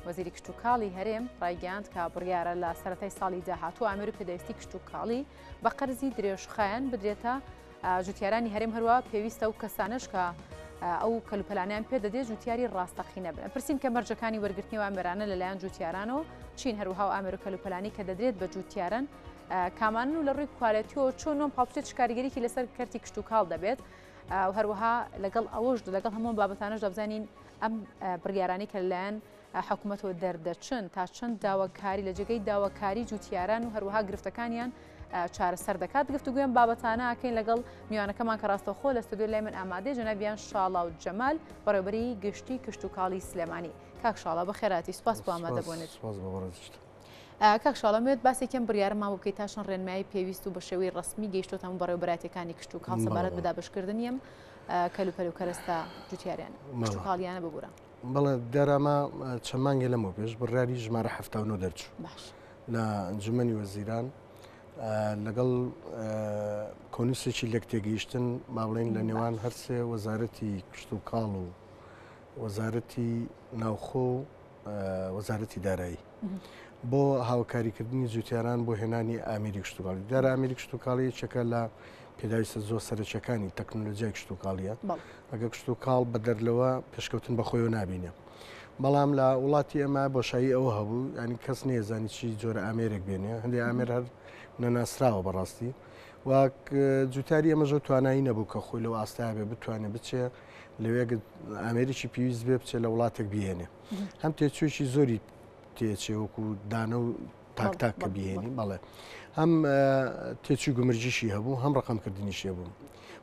وەزیری کشتتوکاڵی هەرێم ڕایگەاند کە بڕیارە لە سەرەتای ساڵی داهاتوو ئامێر و پێدەویستی کشتتوکاڵی بە قەرزی درێژخایەن بدرێتە جوتیارانی هەرێم هەروە پێویستە و کەسانش کە ئەو کەلوپەلانیان پێ دەدێت جوتیاری ڕاستەقینە بن. پرسییم کە مەرجەکانی وەرگرتنی و ئامێرانە لەلایەن جوتیارانەوە چین هەروەها و ئامێر و کەلوپەلانی کە دەدرێت بە جوتیارن کامانن و لە ڕووی کوالەتیەوە چۆن نۆم پاڵپشتێت شکاریگەریکی لەسەر کەرتی کشتتوکاڵ دەبێت و هەروەها لەگەڵ ئەوەش لەگەڵ هەموو بابەتانەش دەبزانین ئەم بڕیارانی کە لەلایەن حکوومەتەوە دەردەچن تا چەند داواکاری لە جێگەی داواکاری جوتیاران و هەروەها گرفتەکانیان چارەسەر دەکات. گفتوگوێن بابەتانە ئاکەین لەگەڵ میوانەکەمان کە ڕاستەوخۆ لە ستودیۆ لای من ئامادەیە جەنابیان شاڵا و جەمال بەڕێوەبەری گشتی کشتتوکاڵی سلێمانی. کاک شاڵا بەخێراتی سوپاس بۆ ئامادە بوونیت. کاک شاڵا موێت باسێکم بڕیارەما بۆ بکەیت تاشن ڕێنمایی پێویست و بە شێوەی ڕسمی گەیشتۆ هەموو بەڕێوەبەراتەکانی کشتتوکاڵ سەبارەت بە دابشکردنیم کەلوپەل و کەرەستە جوتیاریان کشتتوکاڵیانە ببوورە. بەڵێ دەرەما چەند مانگێ لەمەوە پێش بڕیاری ژمارە 79 دەرچوو لە ئەنجومەنی وەزیران لەگەڵ کۆنووسێکی لەک تێگەیشتن با بڵێن لە نێوان هەرسێ وەزارەتی کشتتوکاڵ و وەزارەتی ناوخۆ و وەزارەتی دارایی بۆ هاوکاریکردنی جوتیاران بۆ هێنانی ئامێری کشتتوکاڵی. دارە ئامێری کشتتوکاڵی چەکە لە پێداویستە زۆر سەرچەکانی تەکنۆلۆژیای کشتتوکاڵیە ئەگە کشتتوکاڵ بە دەرلەوە پێشکەوتن بەخۆیەوە نابینێ. بەڵام لە وڵاتی ئەمە بۆشایی ئەوە هەبوو ینی کەس نێزانی چی جۆرە ئامێرێک بێنێ هەندێک ئامێر هەر نەناسراوە بەڕاستی و جوتیاری ئەمە زۆر توانایی نەبوو کە خۆی لەو ئاستای بێ بتوانێت بچێ لەوێ ئامێریکی پێویست بێ بچێت لە وڵاتێک بهێنێ هەم تێچوویشی زۆری تێچێ وەکو دانە و تاکتاک کە بهێنی بەڵێ هەم تێچوی گومرجیشی هەبوو هەم ڕقمکردنیشی بوو.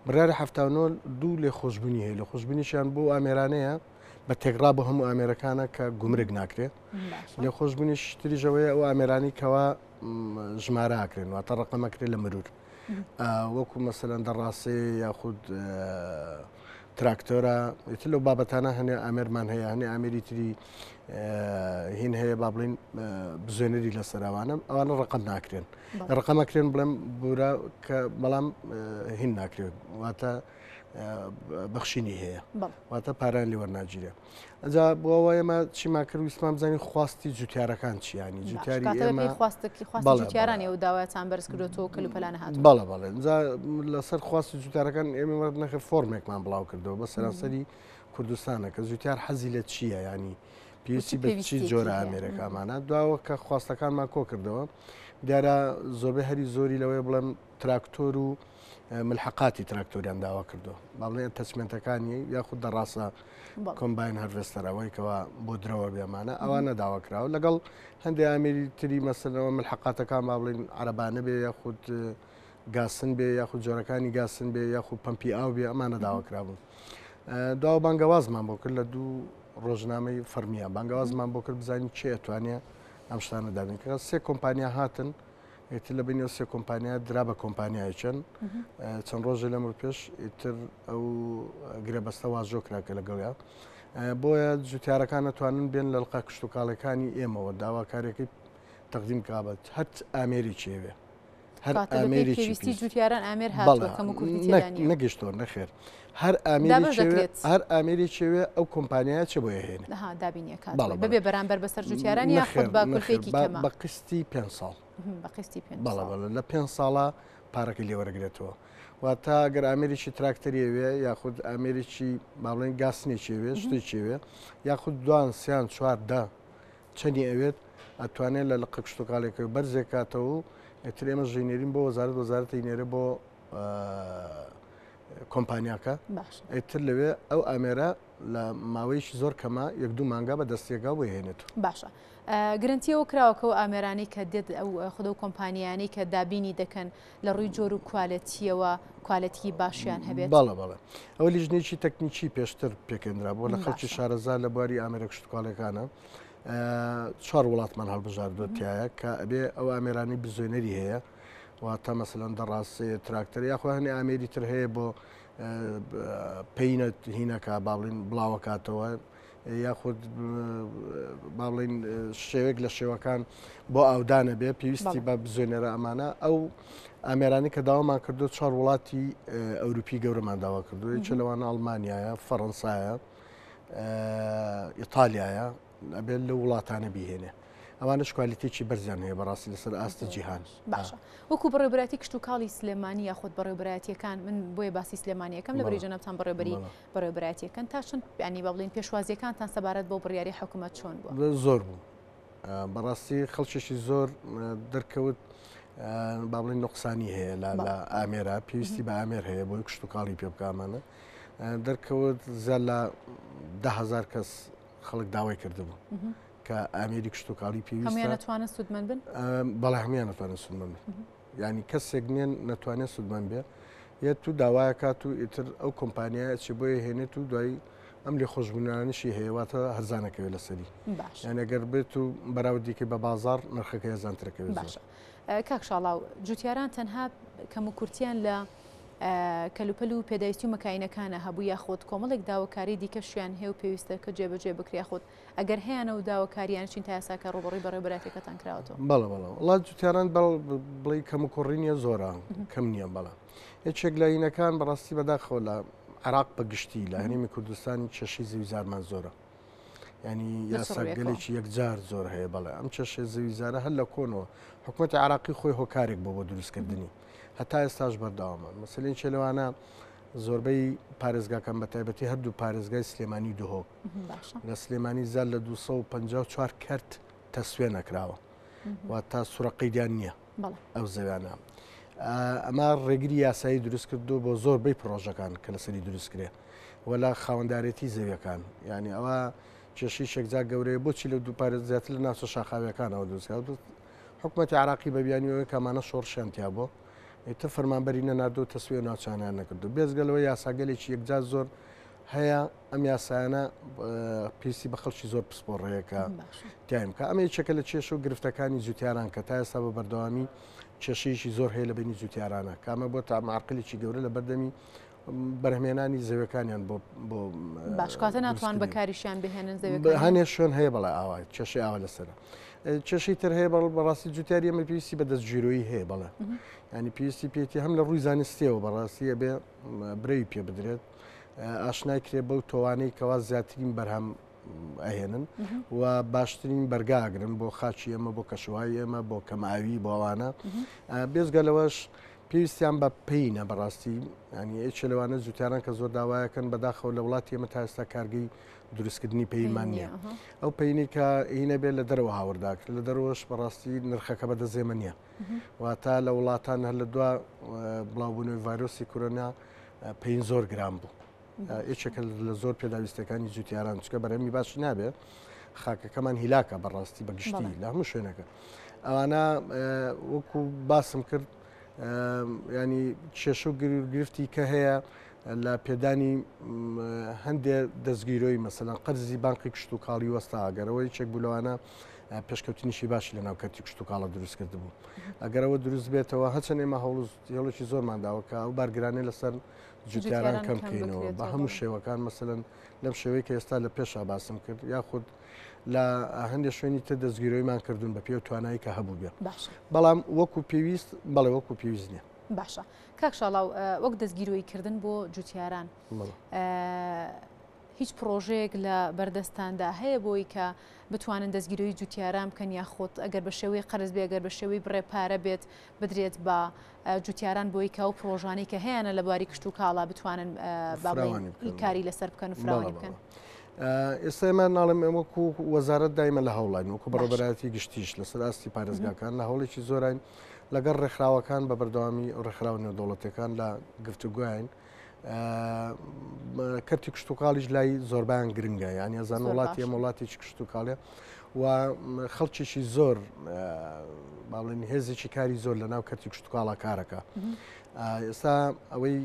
بڕیارە 79 دوو لێ خۆشببوونی هەیە لە خۆشببوونیشیان بۆ ئامێرانەیە بە تێکرا بۆ هەموو ئامێرەکانە کە گومرگ ناکرێت لێ خۆشببوونیش تریژەوەی ئەو ئامێرانی کەوا ژمارە ئاکرێن واتە ڕقەمەکرێت لە مرور وەکو مەسەلەن دەڕاستێ یاخود تراکتۆرە ئیتر لەو بابەتانە هەنێ ئامێرمان هەیە هەنێ ئامێری تری هین هەیە با بڵین بزوێنەری لە سەراوانە ئەوانە ڕقم ناکرێن ڕقەمەکرێن بڵێم بورە کە بەڵام هین ناکرێت واتە بەخشینی هەیە واتە پاران لێ وەرناگیرێ. ئەجا بۆ ئەوە ئێمە چیمان کرد ویسمان بزانین خواستی جوتیارەکان چیانی جوتیاری ئێمە جوتیارانی و داوایان بەرز کردوەوە کەلوپەلانە هات بەڵێ بەڵێ لەسەر خواستی جوتیارەکان ئێمە نەخێ فۆرمێکمان بڵاو کردەوە بە سەرانسەری کوردستانە کە جوتیار حەزی لە چییە ینی پێویستی بە چی جۆرە ئامێرەکانمانە دواوە کە خواستەکانمان کۆ کردەوە دیارە زۆربەی هەری زۆری لەوەی بڵێم تراکتۆر و ملحقاتی تراکتۆریان داوا کردو باڵێ تەچمنتەکانی یاخود دەڕاستە کۆمباین هەروێستەرەوەی کەوا بۆ درەوە بێمانە ئەوانە داواکراوە لەگەڵ هەندێک ئامێری تری مەسەلەوە ملحقاتەکان با بڵین عەرەبانە بێ یاخود گاسن بێ یاخود جۆرەکانی گاسن بێ یاخود پەمپی ئاو بێ ئەمانە داواکرابوون. داوا بانگەوازمان بۆ کرد لە دوو ڕۆژنامەی فەرمیە بانگەوازمان بۆ کرد بزانین چێ ئەتوانێت ئەم شتانە دابین کە سێ کۆمپانیا هاتن ئیتر لە بینەوە سێ کۆمپانیا درا بە کۆمپانیای چەند چەند ڕۆژە لەمر پێش ئیتر ئەو گرێبەستە واژۆکراکە لەگەڵیا بۆیە جوتیارەکان نەتوانن بێن لە لقا کشتتوکاڵەکانی ئێمەوە داواکارێکی تەقدیم کابێت هەر ئامێری چێوێ هەر ئامێری جوتیاران ئامێر هاتووەکەم و کوردی نەگەشتۆ نەخێر هەر ئامێری چێوێ ئەو کۆمپانیایە چ بۆیە هێنێ دابینیەکان بەبێ بەرامبەر بەسەر جوتیاران یاخود بە کولفێکی کەمە بە قستی 5 ساڵ بەڵێ لە 5 ساڵە پارەکەی لێوەرەگرێتەوە واتە ئەگەر ئامێریی تراکتەریەوێ یاخود ئامێریی باڵێن گاسنێکێوێ شتێکێوێ یاخود دوان سیان چواردە چەندی ئەوێت ئەتوانێت لە لقە کشتتوکاڵێکەوە بەرزێکاتەوە و ئێتر ئێمە ژینێرین بۆ وەزارەتی نێرە بۆ کۆمپانیاکە ئیتر لەوێ ئەو ئامێرە لە ماوەیەکی زۆر کەمە یەک دوو مانگا بە دەستێکا بۆ هێنێت. باشە گرنتیەوە کراوەکە و ئامێرانی کە دێت ئەو خودە و کۆمپانیانی کە دابینی دەکەن لە ڕووی جۆر و کوالەتیەوە کوالەتی باشیان هەبێت بەڵێ بەڵێ ئەوە لیژنێکی تەکنیکی پێشتر پێکێنرا بۆ لە خەڵکی شارەزار لە بواری ئامێرە کشتتوکاڵەکانە 4 وڵاتمان هەڵبژاردوتیایە کە ئەبێ ئەو ئامێرانی بزوێنەری هەیە واتە مەسەلەن دەڕاستێ تراکتەر یاخۆ هەنێ ئامێری تر هەیە بۆ پەینە هینەکە باڵین بڵاوەکاتەوە یاخود باڵین شێوێک لە شێوەکان بۆ ئاودانە بێ پێویستی بە بزوێنەرە ئەمانە ئەو ئامێرانی کە داوامان کردو 4 وڵاتی ئەوروپی گەورەمان داوا کردو چ لەوانە ئەڵمانیایە فەڕەنسایە ئیتالیایە ئەبێت لە وڵاتانە بیهێنێ ئەوانش کوالیتێکی بەرزیان هەیە بەڕاستی لەسەر ئاستی جیهان. باشە وەکو بەڕێوەبەتی کشت و کاڵی سلێمانی یاخود بەڕێوەبەتیەکان من بۆیە باسی سلێمانیەکەم لە بەریجەنەبتان بەڕێوەبەتیەکەن تا چەند ینی با بڵین پێشوازیەکانتان سەبارەت بۆ بڕیاری حکوومەت چۆن بووە؟ زۆر بوو بەڕاستی خەڵکیشی زۆر دەرکەوت با بڵین نقصانی هەیە لە ئامێرە پێویستی بە ئامێر هەیە بۆی کشت و کاڵی پێ بکامانە دەرکەوت زە لە 10,000 کەس خەڵک داوای کردبوو کە ئامێری کشت و کاڵی پێویستە هەمویان نەتوانن سودمەند بن؟ بەڵێ هەمویان نەتوانن سودمەند بن ینی کەسێک نێن نەتوانێت سودمەند بێ یە تو داوایە کات و ئیتر ئەو کۆمپانیایە چی بۆیە هێنێت و دوایی ئەم لێ خۆشببوونانیشی هەیەواتە هەرزانەکەوێت لەسەری یان ئەگەر بێت و بەراودیکە بە بازار نرخەکە هێزانترەکەوێت. باشە کاک شاڵاو جوتیاران تەنها کەم و کورتیان لە کەلوپەل و پێداویستی و مەکاینەکانە هەبوو یاخۆت کۆمەڵێک داواکاری دیکە شویان هەیە و پێویستە کە جێبەجێ بکریا خۆت ئەگەر هەیەە و داواکاریان چین تا یاساکە ڕۆبڕی بەڕێبەراتێکەکان کراوەوە؟ بەڵێ وڵات جوتیاران بڵێ کەم و کوڕینیە زۆرە کەم نییە بەڵام یەکێک لاینەکان بەڕاستی بەداخەوە لە عراق بەگشتی لە هەرێمی کوردستانی چەشی زەویزارمان زۆرە ینی یاساگەلێکی یەکجار زۆر هەیە بەڵێ ئەم چەشێ زەویزارە هەر لە کۆنەوە حکوومەتی عراقی خۆی هۆکارێک بۆ دروستکردنی هەتا ئێستاش بەرداوامان مەسەلەی چێلەوانە زۆربەی پارێزگاکان بە تایبەتی هەردوو پارێزگای سلێمانی دوهۆک لە سلێمانی زار لە 254 کەرت تەسوێ نەکراوە واتە سوڕەقەیدیان نییە ئەو زەویانە ئەمە ڕێگری یاسایی دروست کردو بۆ زۆربەی پرۆژەکان کە لەسەری دروستکرێ وەلا خاوەنددارەتی زەویەکان ینی ئەوە کێشی شێکجار گەورەیە بۆچی لە دوو پارێز زیاتر لە ناوچە شاخاویەکانەوە دروستکات حکوومەتی عراقی بەبیانیەوەی کەمانە شۆڕشیانتیا بۆ ئیتر فەرمانبەری نەناردو تەسوێ ناوچانیان نەکردو بێزگەلەوە یاساگەلێکی یەکجار زۆر هەیە ئەم یاسایانە پێویستی بە خەڵکی زۆر پسپۆڕەیەکە تایم کە ئەمە یەکێکە لە کێش و گرفتەکانی جوتیاران کە تا ئێستا بە بەردەوامی کێشەیەکی زۆر هەیە لە بینی جوتیارانە کامە بۆ تا معقلێکی گەورە لە بەردەمی بەرهمێنانی زەوەکانیان بۆ باشکاتە ناتوان بەکاریشیان بهێنن هەنێ شوێن هەیە بەڵێ ئاوای کێشی ئاوا لەسەرە کێشەی تر هەیە بەڕاستی جوتیاری ئەمە پێویستی بە دەستگیرۆیی هەیە بەڵێ ینی پێویستی پێێتی هەم لە ڕووی زانستیەوە بەڕاستیە بێ برەوی پێ بدرێت ئاشنای کرێ بەو تۆوانەی کەوا زیاترین بەرهەم ئەهێنن و باشترین بەرگاگرن بۆ خاچی ئەمە بۆ کەشوای ئێمە بۆ کەماوی بۆ ئەوانە بێزگەلەوەش پێویستیان بە پێینە بەڕاستی ینی ئەیچ لەوانە جوتیاران کە زۆر داوایەکەن بەداخەوە لە وڵاتی ئێمە تا ئێستا کارگەی دروستکردنی پەیمان نییە ئەو پەینی کە هینە بێت لە دەرەوە هاورداکرد لە دەرەوەش بەڕاستی نرخەکە بەدەزێمە نییە واتە لە وڵاتان هەر لە دوا بڵاوبوونەوەی ڤایرۆسی کۆرۆنا پێین زۆر گران بوو یەکێکە لە زۆر پێداویستەکانی جوتیاران چکە بەرەمی باش نابێت خاکەکەمان هیلاکە بەڕاستی بەگشتی لە هەموو شوێنەکە ئەوانە وەکو باسم کرد ینی کێشە و گرفتی کە هەیە لە پێدانی هەندێک دەستگیرۆی مەسەلەن قەرزی بانقی کشت و کاڵی وەستا ئەگەرەوەی چێک بوولەوانە پێشکەوتنیشی باشی لە ناو کەرتی کشت و کاڵە دروست کرد بوو ئەگەرەوە دروست بێتەوە هەچەند ئێمە هەوڵێکی زۆرمانداوەکە ئەو بارگرانەی لەسەر جوتیاران کەم بکەینەوە بە هەموو شێوەکان مەسەلەن لەم شێوەیە کە ئێستا لە پێشا باسم کرد یاخود لە هەندێک شوێنی تر دەستگیرۆیمان کردوون بە پێ توانایی کە هەبوو بێ بەڵام وەکو پێویست بەڵێ وەکو پێویست نییە. باشە کاک شاڵاو وەک دەستگیرۆیکردن بۆ جوتیاران هیچ پرۆژەیەک لە بەردەستاندا هەیە بۆی کە بتوانن دەستگیرۆی جوتیاران بکەن یاخۆت ئەگەر بە شێوەی قەرز بێ ئەگەر بە شێوەی بڕێپارە بێت بدرێت بە جوتیاران بۆی کە و پرۆژانەی کە هەیەە لە باری کشت و کاڵا بتوانن کاری لەسەر بکەن و فراوانی بکەن. ئێستا ئێمە ناڵم ئێمەکو وەزارەت دایمە لە هەوڵین وەکو بەڕێبەرایەتی گشتیش لەسەر ئاستی پارێزگاکان لە هەوڵێکی زۆرین لەگەڵ ڕێکخراوەکان بە بەردەوامی ڕێکخراو نێودەوڵەتەکان لە گفتوگوین کەرتی کشت و کاڵیش لای زۆربیان گرنگە یانی ئەزان وڵاتی ئەم وڵاتێکی کشت و کاڵێ و خەڵکیشی زۆر باڵێن هێزێکی کاری زۆر لە ناو کەرتی کشت و کاڵا کارەکە ئێستا ئەوەی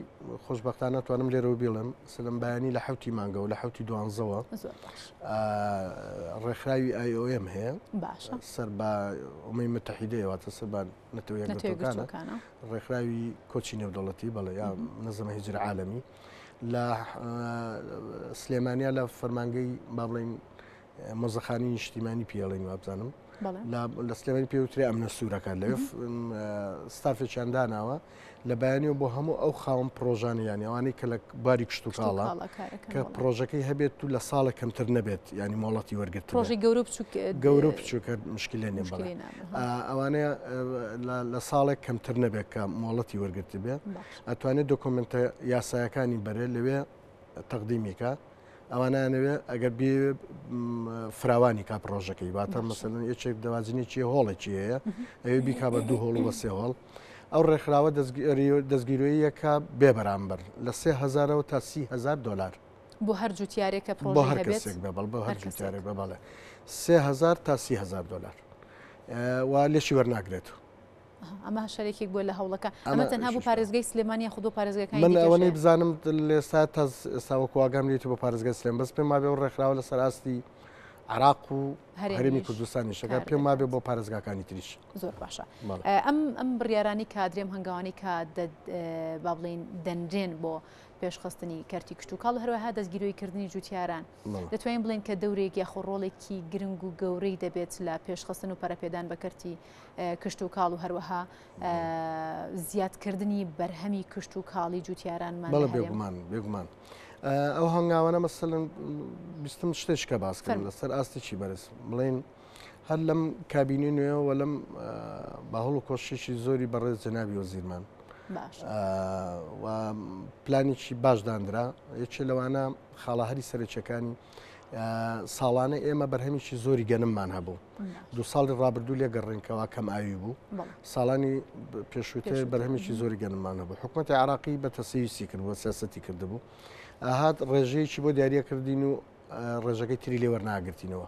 خۆشببختانە توانم لێرەوە بڵم سلم بەیانی لە حوتی مانگە و لە حوتی دوانزەوە ڕێکخراوی IOM هەیە سەر بە ئەومەی متحیدەیەواتە سەر بە نەتەوە یەکگرتوەکانە ڕێکخراوی کۆچی نێودەوڵەتی بەڵێ یا نەزەمە هیجر عالەمی لە سلێمانیا لە فەرمانگەی با بڵین مۆزەخانەی نیشتیمانی پێڵین وابزانم لە سلێمانی پێوتری ئەمنە سوورەکان لەوێ ستافێکیان داناوە لە بەیانیەوە بۆ هەموو ئەو خاوەن پرۆژانیان ئەوانەی کە لە باری کشت و کاڵە کە پرۆژەکەی هەبێت و لە ساڵە کەمتر نەبێت ینی مۆڵەتی وەرگرت گەورە بچووکە مشکلێ نێ بڵێ ئەوانەیە لە ساڵێک کەمتر نەبێت کە مۆڵەتی وەرگرت بێت ئەتوانێت دۆکۆمنتە یاسایەکانی بەرێ لەوێ تەقدیمیکە ئەوانانەوێ ئەگەر بێ فراوانی کا پرۆژەکەی واتە مەسەلەن یەکێک دەوازنێکی هۆڵێکی هەیە ئەوێ بیکا بە 2 هۆڵ و بە 3 هۆڵ ئەو ڕێکخراوە دەستگیرۆیەکە بێ بەرامبەر لە 3000 تا 30,000 دلار بۆ هەر جوتیارێکە بۆ هەر کەسێک بەڵ بۆ هەر جوتیارێک بەڵێ 3000 تا 30,000 دلار وا لێشی وەرناگرێت ئەمە شارێکێک بۆ لە هەوڵەکە ئەمە تەنها بۆ پارێزگای سلێمانی خودۆ پارێزگەکانی من ئەوەی بزانم لێستا تا ئێستاوەکواگەم لێتی بۆ پارێزگای سلێم بەس پێم وابێ ڕێکخراوە لەسەر ئاستی عراق و هەرێمی کوردستانی شەکە پێم وابێ بۆ پارێزگاکانی تریش زۆر باشە ئەم بڕیارانی کە درێم هەنگاوانی کە با بڵین دەنرێن بۆ پێشخستنی کەرتی کشت و کاڵ هەروەها دەستگیرۆیکردنی جوتیاران دەتوانین بڵێن کە دەورێک یاخۆ ڕۆڵێکی گرنگ و گەورەی دەبێت لە پێشخستن و پەرەپێدان بە کەرتی کشت و کاڵ و هەروەها زیادکردنی بەرهەمی کشت و کاڵی جوتیارانمان بێگومان ئەو هەنگاوانە مەسەلەن بیستم شتێککە باسکردن لەسەر ئاستێکی بەرز بڵێن هەر لەم کابینی نوێەوە لەم باهڵ و کۆشتێکی زۆری بەڕێز جەنابی وەزیرمان و پلانێکی باش دانرا یەکێ لەوانە خاڵەهەری سەرچەکانی ساڵانە ئێمە بەرهەمیکی زۆری گەنممان هەبوو 2 ساڵی ڕابردوو لێ گەڕێنکەوە کەم ئاوی بوو ساڵانی پێشووتر بەرهەمیکی زۆری گەنممان هەبوو حکوومەتی عراقی بە تەسەویسی کردبوو سیاسەتی کردبوو هات ڕێژەیەکی بۆ دیاریەکردین و ڕێژەکەی تری لێ وەرناگرتینەوە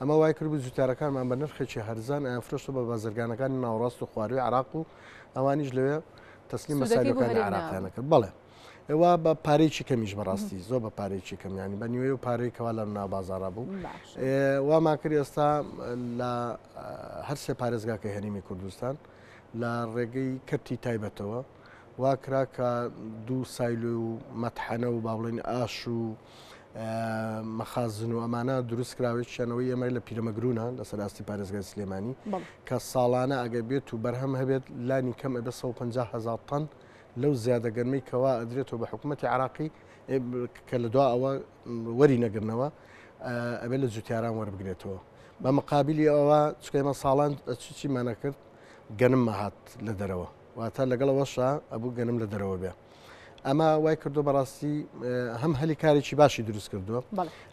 ئەمە وای کرد بوو جوتیارەکانمان بە نرخێکی هەرزان ئەفرۆشتە بە بازرگانەکانی ناوەڕاست و خواروی عراق و ئەوانیش لەوێ تەسلیم مەسایلەکانی عراقیانە کرد بەڵێ ئێوە بە پارەیەکی کەمیش بەڕاستی زۆر بە پارەیەکی کەمیانی بە نیوەی و پارەی کەوا لە ناو بازاڕا بوو وامان کرد ئێستا لە هەر سێ پارێزگاکە هەرێمی کوردستان لە ڕێگەی کەرتی تایبەتەوە وا کرا کە 2 سایلۆ و مەتحەنە و باوڵێن ئاش و مەخازن و ئەمانە دروست کراوێتیانەوەی ئێمە لە پیرەمەگرونە لەسەر ئاستی پارێزگای سلێمانی کە ساڵانە ئەگەر بێت و بەرهەم هەبێت لانی کەم ئەبێ 150,000 تەن لەو زیادەگەرمەی کەوا ئەدرێتەوە بە حکوومەتی عراقی کە لە دوا ئەوە وەری نەگرنەوە ئەبێت لە جوتیاران وەربگرێتەوە بە مقابلی ئەوە چکەمە ساڵان چیمانە کرد گەنم مەهات لە دەرەوە واتە لەگەڵەوەشە ئەبوو گەنم لە دەرەوە بێ ئەمە وای کردو بەڕاستی هەم هەلی کارێکی باشی دروست کردووە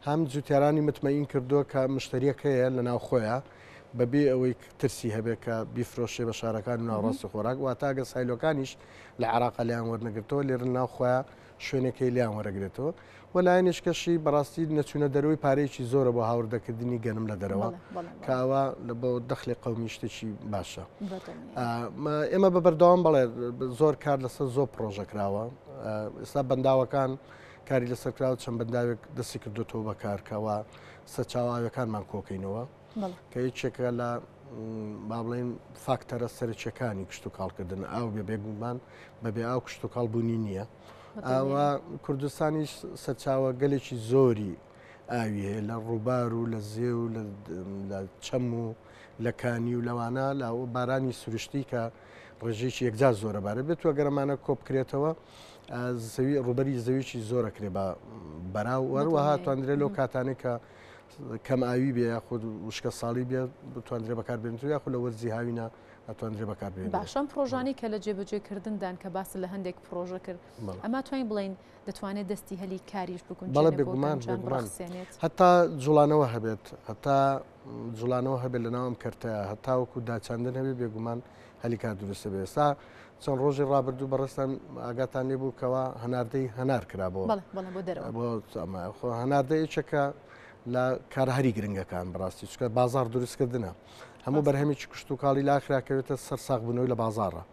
هەم جوتیارانی متمەین کردووە کە مشتریەکەیە لە ناو خۆیە بەبێ ئەوەی ترسی هەبێت کە بیفرۆشێ بە شارەکان و ناوڕاستی خۆراک واتاگە سایلۆکانیش لە عراق لیان وەرنەگرتەوە لێرە ناو خۆیان شوێنەکەی لیان وەرەگرێتەوە وەلایەنشکەشی بەڕاستی نەچوونە دەروی پارەیەکی زۆرە بۆ هاوردەکردنی گەنم لە دەرەوە کاوە لە بۆ دەخلی قەومی شتێکی باشە ئێمە بە بەردەوام بەڵێ زۆر کار لەسەر زۆر پرۆژەکراوە ئێستا بەنداوەکان کاری لەسەر کراوە چەند بەنداوێک دەستی کردوتەوە بەکارکەوە سەرچاوەکانمان کۆکەینەوە کە هیچێکە لە با بڵێن فاکتەرە سەرچەکانی کشت و کاڵکردن ئاو بێ بێگومان بەبێ ئاو کشت و کاڵبوونی نییە ئاوە کوردستانیش سەرچاوە گەلێکی زۆری ئاوی هەیە لە ڕووبار و لە زێ و لە چەم و لە کانی و لەوانە لە بارانی سروشتی کە ڕێژێکی یەکجار زۆرە بارە بێت وە گەرەمانە کۆ بکرێتەوە ڕوبەری زەویی زۆرەکرێ بە بەراو وەروەها توانرێ لەو کاتانێک کە کەم ئاوی بێ یاخود وشکە ساڵی بێ بتوانرێ بەکاربێنێت یاخود لە وەرزی هاوینە ئەتوانرێ بەکاربێنێت باشەم پرۆژانی کە لە جێبەجێکردندان کە باس لە هەندێک پرۆژە کرد ئەما توانین بڵین دەتوانێت دەستی هەلی کاریش بکون بەڵێ بێگومان هەتا جوڵانەوە هەبێت هەتا جوڵانەوە هەبێت لە ناوم کەرتەیە هەتا وەکو داچاندن هەبێ بێگومان هەلی کار دروستە بێ ئێستا چەند ڕۆژی ڕابردوو بەڕستان ئاگاتان لێ بوو کەەوە هەناردەی هەنار کرابەوە بۆ هەناردەیەکێکە لە کارهەری گرنگەکان بڕاستی چکە بازار دروستکردنە هەموو بەرهەمێکی کشت و کاڵی لاخراکەوێتە سەر ساغبوونەوەی لە بازارڕە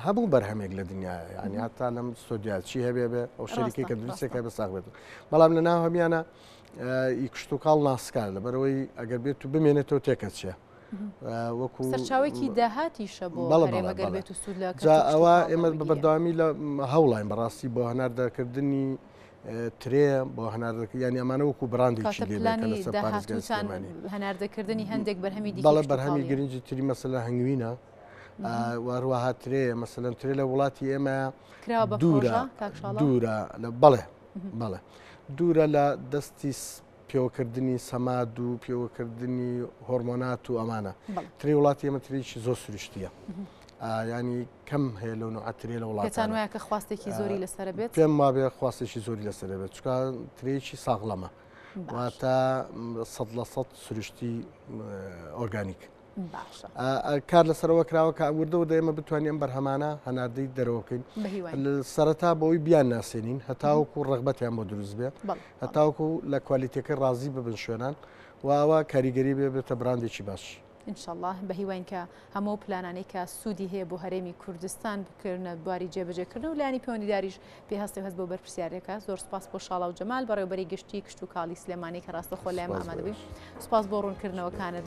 هەموو بەرهەمێک لە دنیا ینی هەتا لەم سۆدیا چی هەبێ بێ ئەو شەریکەی کە دروستێکە بە ساغ بێت بەڵام لە ناو هەمیانە کشت و کاڵ ناسکار لە بەرەوەی ئەگەر بێت و بمێنێتەوە تێکە چێ وەکو سەرچاوێکی داهاتیشە بۆ هەرێمەگەر بێت و سوود لە ئەوە ئێمە بە بەردەوامی لە هەوڵین بەڕاستی بۆ هەناردەکردنی ترێ بۆ هەناردەکە ینی ئەمانە وەکو بڕاندێکی پلانی داهاتوتان هەناردەکردنی هەندێک بەرهەمی بەڵێ بەرهەمی گرنگی تری مەسەلا هەنگوینە وەروەها ترێ مەسەلەن ترێ لە وڵاتی ئێمە دوورە بەڵێ بەڵێ دوورە لە دەستی پێوەکردنی سەماد و پێوەکردنی هۆرمۆنات و ئەمانە تری وڵاتی ئێمە ترێکی زۆر سروشتیە ینی کەم هەیە لەو نوعاترێ لە وڵاتان وایە کە خواستێکی زۆری لەسەر بێت پێم وابێ خواستێکی زۆری لەسەر بێت چکە ترێکی ساغڵەمە واتە 100% سروشتی ئۆرگانیک کار لەسەرەوە کراوە کە ئەوردەوە دەێمە بتوانین بەرهەمانە هەناردەی دەرەوەکەین سەرەتا بۆی بیان ناسێنین هەتاوەکو ڕغبەتیان بۆ دروست بێت هەتاوەکو لە کوالیتەکە ڕازی ببن شوێنان واوە کاریگەری بێ بێتە براندێکی باش. ئینشاءالله بە هیوان کە هەموو پلانانەی کە سوودی هەیە بۆ هەرێمی کوردستان بکردنە بواری جێبەجێکردن و لایانی پەیوەندیداریش پێ هەستی هەست بۆ بەرپرسیارەکە زۆر سپاس بۆ شاڵا و جەمال بەڕێوەبەری گشتی کشت و کاڵی سلێمانی کە ڕاستەخۆ لایەن ئامادەبووین سپاس بۆ ڕوونکردنەوەکانت